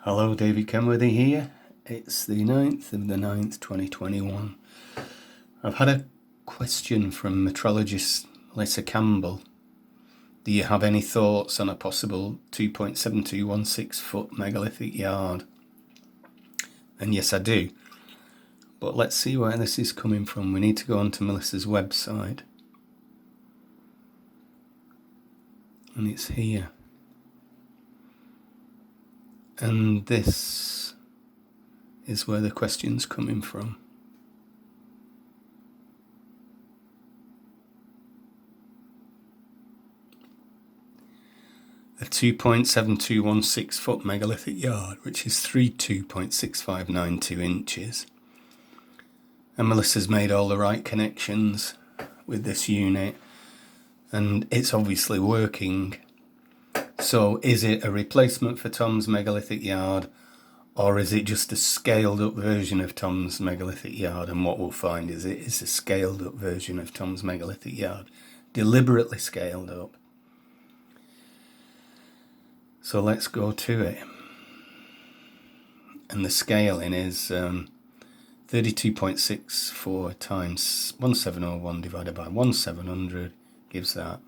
Hello, David Kenworthy here. It's the 9th of the 9th, 2021. I've had a question from meteorologist Melissa Campbell. Do you have any thoughts on a possible 2.7216 foot megalithic yard? And yes, I do. But let's see where this is coming from. We need to go onto Melissa's website. And it's here. And this is where the question's coming from. A 2.7216 foot megalithic yard, which is 32.6592 inches. And Melissa's made all the right connections with this unit, and it's obviously working. So is it a replacement for Thom's megalithic yard, or is it just a scaled up version of Thom's megalithic yard? And what we'll find is it is a scaled up version of Thom's megalithic yard, deliberately scaled up. So let's go to it. And the scaling is 32.64 times 1701 divided by 1700 gives that.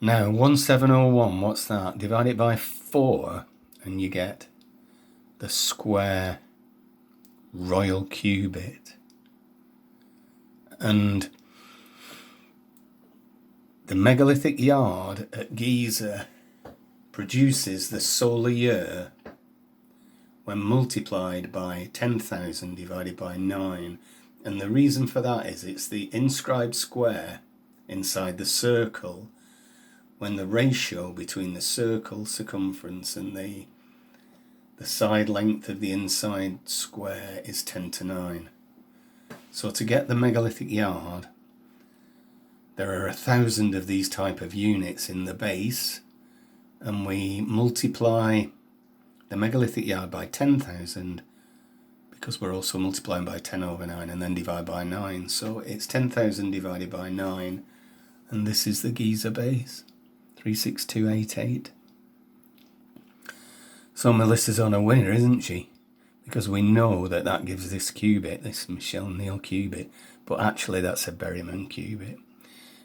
Now 1701, what's that? Divide it by 4 and you get the square royal cubit. And the megalithic yard at Giza produces the solar year when multiplied by 10,000 divided by 9. And the reason for that is it's the inscribed square inside the circle when the ratio between the circle circumference and the side length of the inside square is 10 to 9. So to get the megalithic yard, there are 1,000 of these type of units in the base, and we multiply the megalithic yard by 10,000 because we're also multiplying by 10 over 9 and then divide by 9. So it's 10,000 divided by 9, and this is the Giza base, 36288. So Melissa's on a winner, isn't she? Because we know that that gives this cubit, this Michelle Neal cubit, but actually that's a Berryman cubit.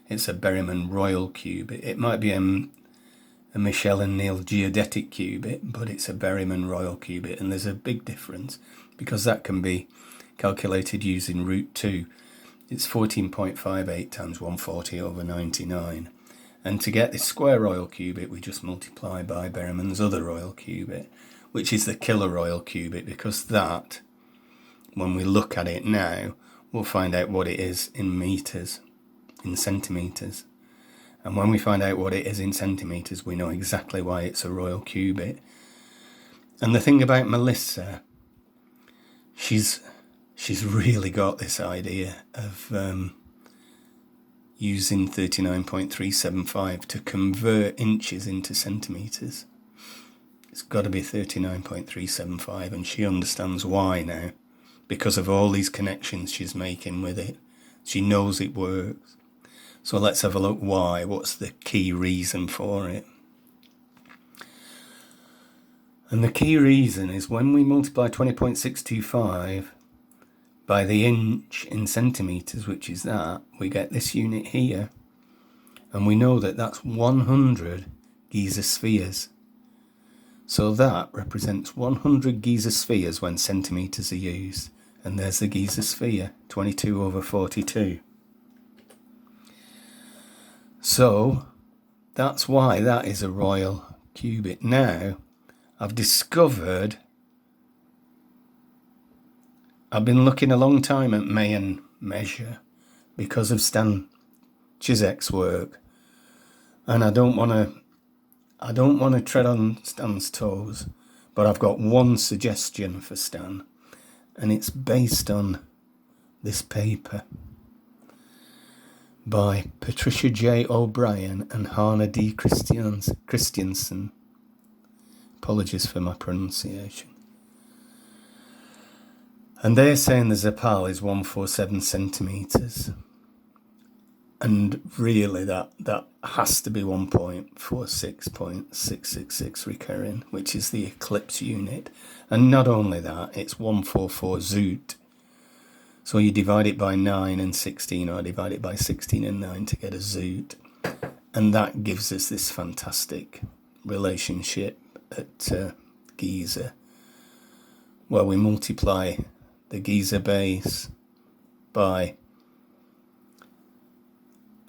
It's a Berryman royal cubit. It might be a Michelle and Neal geodetic cubit, but it's a Berryman royal cubit, and there's a big difference because that can be calculated using root 2. It's 14.58 times 140 over 99. And to get this square royal cubit, we just multiply by Berryman's other royal cubit, which is the killer royal cubit, because that, when we look at it now, we'll find out what it is in meters, in centimeters. And when we find out what it is in centimeters, we know exactly why it's a royal cubit. And the thing about Melissa, she's really got this idea of using 39.375 to convert inches into centimeters. It's got to be 39.375, and she understands why now, because of all these connections she's making with it. She knows it works. So let's have a look why. What's the key reason for it? And the key reason is when we multiply 20.625 by the inch in centimeters, which is that, we get this unit here. And we know that that's 100 Giza spheres. So that represents 100 Giza spheres when centimeters are used. And there's the Giza sphere, 22 over 42. So that's why that is a royal cubit. Now, I've discovered, I've been looking a long time at Mayan measure because of Stan Chizek's work, and I don't want to tread on Stan's toes, but I've got one suggestion for Stan, and it's based on this paper by Patricia J. O'Brien and Hannah D. Christiansen. Apologies for my pronunciation. And they're saying the Zapal is 147 centimeters. And really that has to be 1.46.666 recurring, which is the eclipse unit. And not only that, it's 144 zoot. So you divide it by 9 and 16, or divide it by 16 and 9 to get a zoot. And that gives us this fantastic relationship at Giza, where we multiply the Giza base by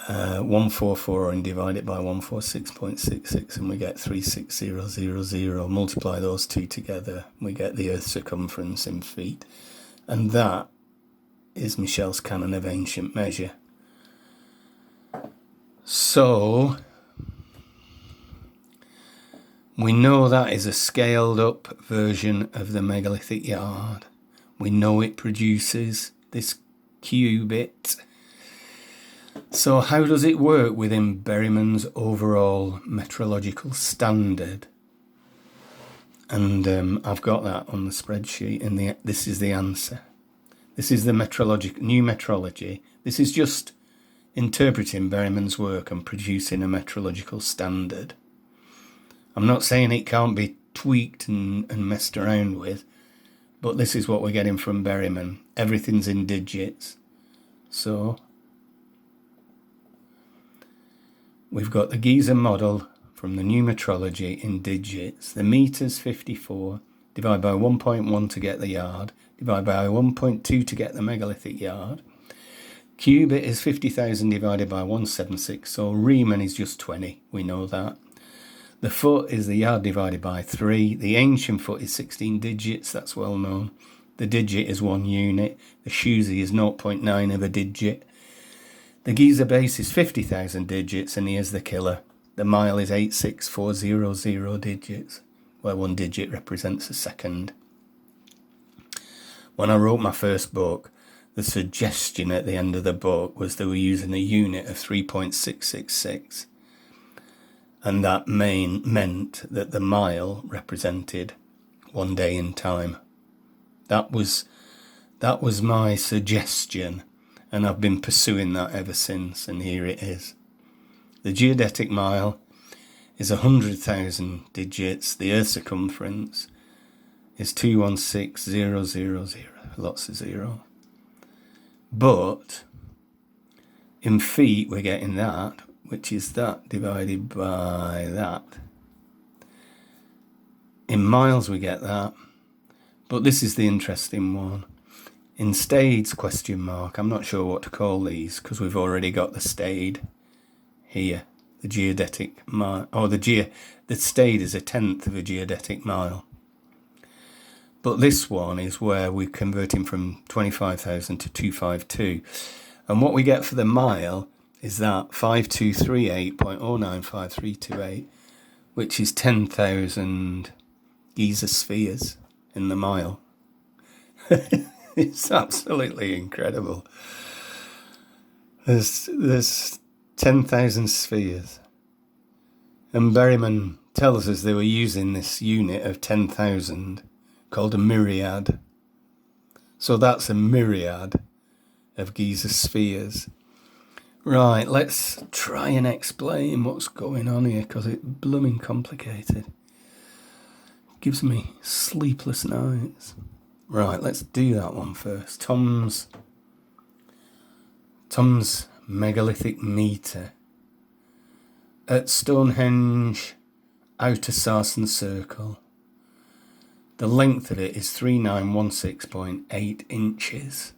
144 and divide it by 146.66, and we get 36000. Multiply those two together, we get the Earth's circumference in feet. And that is Michel's canon of ancient measure. So we know that is a scaled up version of the megalithic yard. We know it produces this cubit. So how does it work within Berryman's overall metrological standard? And I've got that on the spreadsheet, and this is the answer. This is the new metrology. This is just interpreting Berryman's work and producing a metrological standard. I'm not saying it can't be tweaked and messed around with, but this is what we're getting from Berryman. Everything's in digits. So we've got the Giza model from the new metrology in digits. The meters 54, divide by 1.1 to get the yard, divide by 1.2 to get the megalithic yard. Cubit is 50,000 divided by 176, so Riemann is just 20, we know that. The foot is the yard divided by 3. The ancient foot is 16 digits, that's well known. The digit is 1 unit. The Shuzi is 0.9 of a digit. The Giza base is 50,000 digits, and here's the killer. The mile is 86400 digits, where 1 digit represents a second. When I wrote my first book, the suggestion at the end of the book was they were using a unit of 3.666. And that meant that the mile represented 1 day in time. That was my suggestion, and I've been pursuing that ever since, and here it is. The geodetic mile is 100,000 digits. The Earth's circumference is 216,000, lots of zero. But in feet, we're getting that, which is that divided by that. In miles, we get that. But this is the interesting one. In stades, question mark, I'm not sure what to call these, because we've already got the stade here. The geodetic mile, or the stade is 1/10 of a geodetic mile. But this one is where we're converting from 25,000 to 252. And what we get for the mile is that 5238.095328, which is 10,000 Giza spheres in the mile. It's absolutely incredible. There's 10,000 spheres. And Berryman tells us they were using this unit of 10,000 called a myriad. So that's a myriad of Giza spheres. Right, let's try and explain what's going on here, because it's blooming complicated. Gives me sleepless nights. Right, let's do that one first. Thom's megalithic meter. At Stonehenge, outer Sarsen circle, the length of it is 3916.8 inches,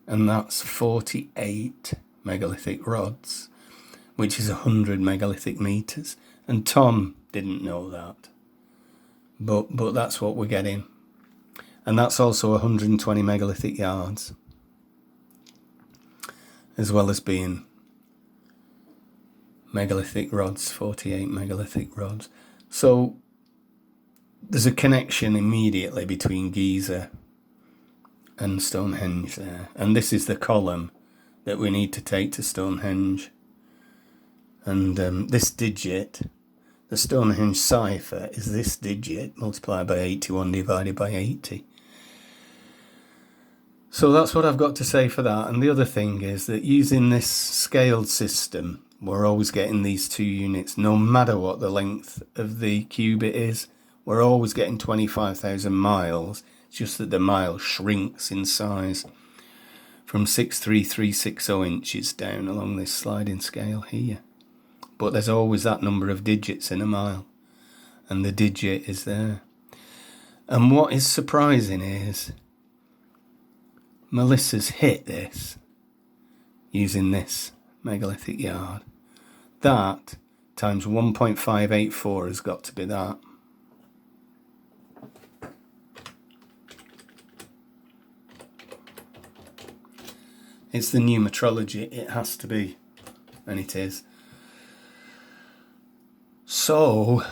and that's 48 megalithic rods, which is 100 megalithic meters. And Thom didn't know that, but that's what we're getting. And that's also 120 megalithic yards, as well as being megalithic rods, 48 megalithic rods. So there's a connection immediately between Giza and Stonehenge there. And this is the column that we need to take to Stonehenge. And this digit, the Stonehenge cipher, is this digit multiplied by 81 divided by 80. So that's what I've got to say for that. And the other thing is that using this scaled system, we're always getting these 2 units, no matter what the length of the cubit is. We're always getting 25,000 miles. It's just that the mile shrinks in size from 63360 inches down along this sliding scale here. But there's always that number of digits in a mile, and the digit is there. And what is surprising is Melissa's hit this using this megalithic yard. That times 1.584 has got to be that. It's the new metrology, it has to be, and it is. So,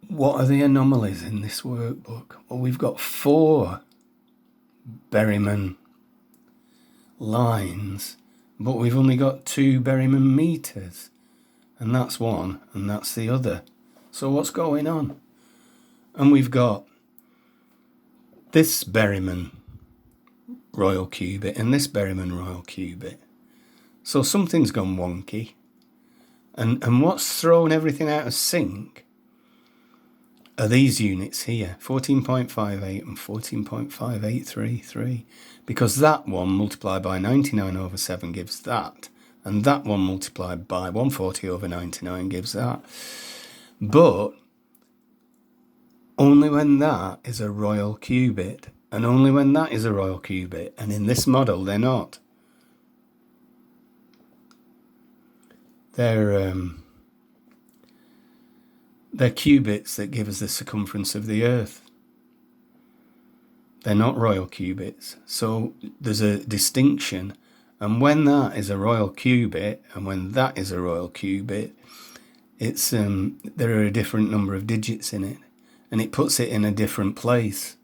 what are the anomalies in this workbook? Well, we've got 4 Berryman lines, but we've only got 2 Berryman meters, and that's one and that's the other. So what's going on? And we've got this Berryman royal cubit and this Berryman royal cubit. So something's gone wonky, and what's thrown everything out of sync are these units here, 14.58 and 14.5833, because that one multiplied by 99 over 7 gives that, and that one multiplied by 140 over 99 gives that. But only when that is a royal cubit, and only when that is a royal cubit, and in this model they're not. They're cubits that give us the circumference of the Earth. They're not royal cubits. So there's a distinction. And when that is a royal cubit, and when that is a royal cubit, it's there are a different number of digits in it. And it puts it in a different place.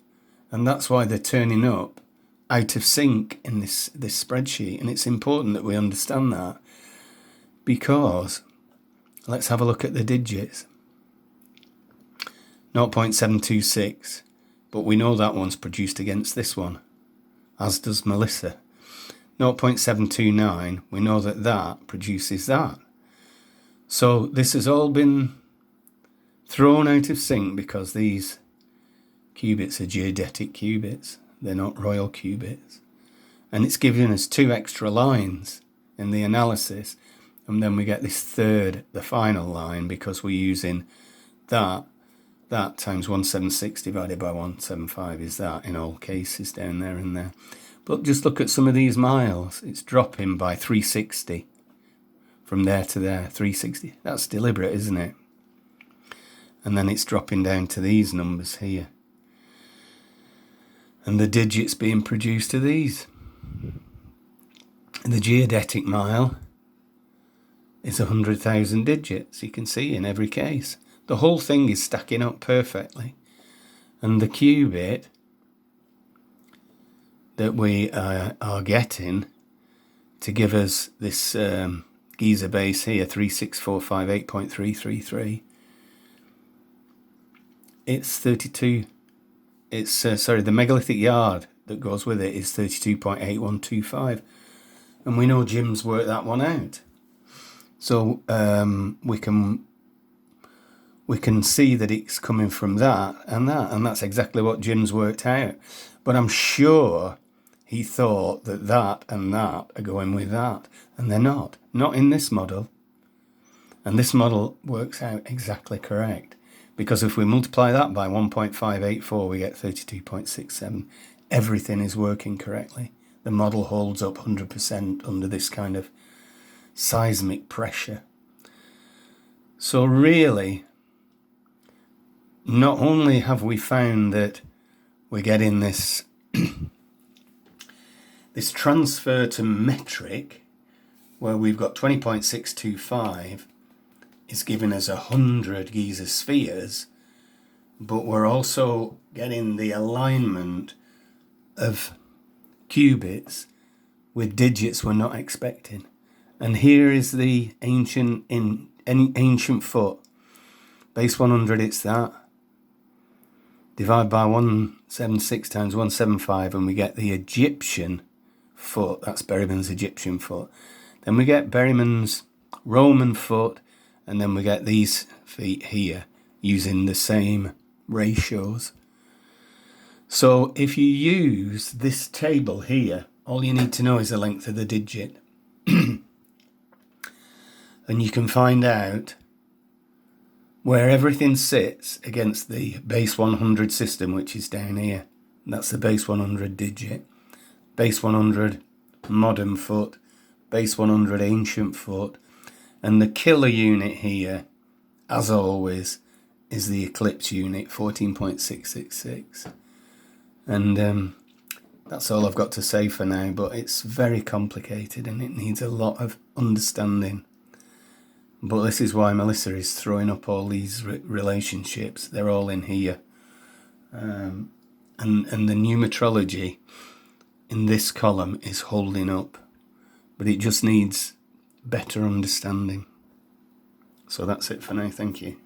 And that's why they're turning up out of sync in this spreadsheet. And it's important that we understand that. Because, let's have a look at the digits. 0.726, but we know that one's produced against this one, as does Melissa. 0.729, we know that that produces that. So this has all been thrown out of sync because these cubits are geodetic cubits. They're not royal cubits. And it's giving us 2 extra lines in the analysis. And then we get this third, the final line, because we're using that times 176 divided by 175 is that in all cases down there and there. But just look at some of these miles. It's dropping by 360 from there to there, 360. That's deliberate, isn't it? And then it's dropping down to these numbers here. And the digits being produced are these. And the geodetic mile is 100,000 digits, you can see in every case. The whole thing is stacking up perfectly. And the cubit that we are getting to give us this Giza base here, 36458.333, it's 32. It's, the megalithic yard that goes with it is 32.8125. And we know Jim's worked that one out. So we can see that it's coming from that, and that's exactly what Jim's worked out. But I'm sure he thought that and that are going with that, and they're not in this model. And this model works out exactly correct, because if we multiply that by 1.584, we get 32.67. Everything is working correctly. The model holds up 100% under this kind of seismic pressure. So really, not only have we found that we're getting this this transfer to metric, where we've got 20.625 is giving us 100 Giza spheres, but we're also getting the alignment of cubits with digits we're not expecting. And here is the ancient foot. Base 100, it's that. divide by 176 times 175 and we get the Egyptian foot. That's Berryman's Egyptian foot. Then we get Berryman's Roman foot, and then we get these feet here using the same ratios. So if you use this table here, all you need to know is the length of the digit. And you can find out where everything sits against the base 100 system, which is down here. That's the base 100 digit. Base 100 modern foot, base 100 ancient foot, and the killer unit here, as always, is the eclipse unit, 14.666. And that's all I've got to say for now, but it's very complicated and it needs a lot of understanding. But this is why Melissa is throwing up all these relationships. They're all in here. And the numerology in this column is holding up. But it just needs better understanding. So that's it for now. Thank you.